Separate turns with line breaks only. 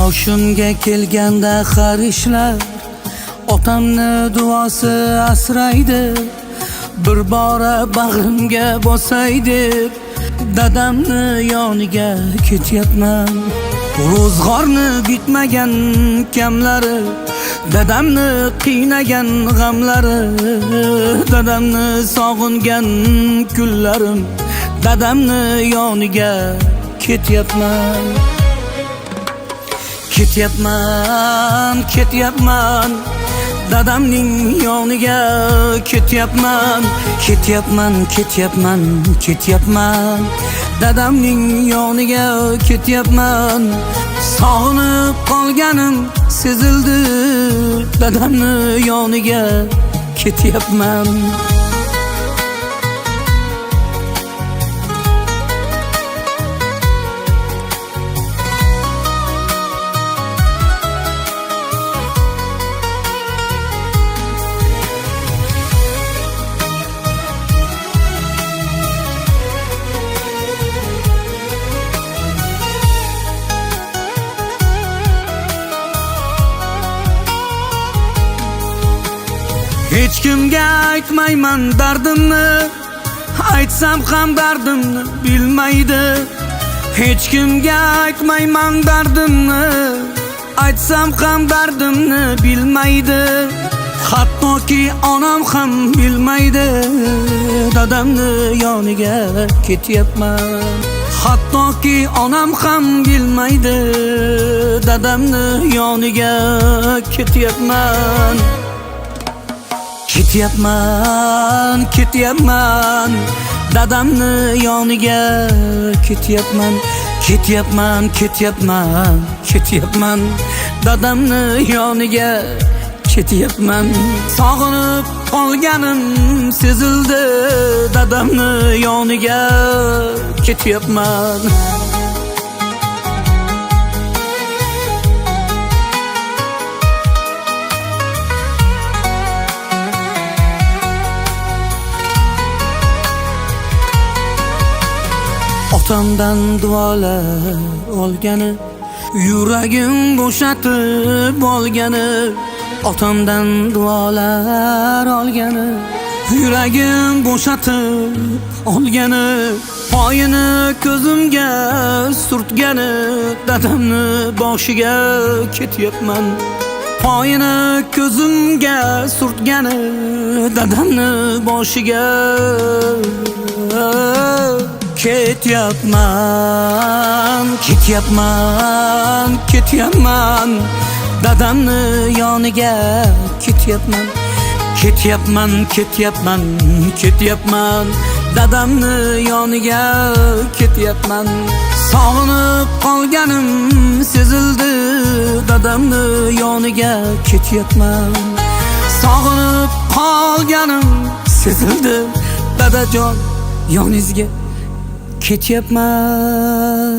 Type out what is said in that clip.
Boshimga kelganda har ishlar otamni duosi asraydi. Bir bora bag'rimga bosay deb dadamni yoniga ketyapman. Ro'zg'orni bitmagan kamlari, dadamni qiynagan g'amlari, dadamni sog'ingan kunlarim, dadamni yoniga ketyapman. Ketyapman, dadamning yoniga ketyapman. Ketyapman, dadamning yoniga ketyapman. Sog'inib qolganim sezildi, dadamni yoniga ketyapman. Hech kimga aytmayman dardimni, aytsam ham dardimni bilmaydi. Hech kimga aytmayman dardimni, aytsam ham dardimni bilmaydi. Hattoki onam ham bilmaydi, dadamni yoniga ketyapman. Hattoki onam ham bilmaydi, dadamni yoniga ketyapman. Ketyapman, dadamni yoniga ketyapman. Ketyapman, dadamni yoniga ketyapman. Sog'inib qolganim sezildi, dadamni yoniga ketyapman. Otamdan duolar olgani, yuragim bo'shatib olgani. Otamdan duolar olgani, yuragim bo'shatib olgani. Poyini ko'zimga surtgani, dadamni boshiga ketyapman. Poyini ko'zimga surtgani, dadamni boshiga ketyapman, dadamni yoniga ketyapman. Ketyapman, dadamni yoniga ketyapman. Sog'inib qolganim sezildi, dadamni yoniga ketyapman. Sog'inib qolganim sezildi, dadajon yoningizga ketyapman.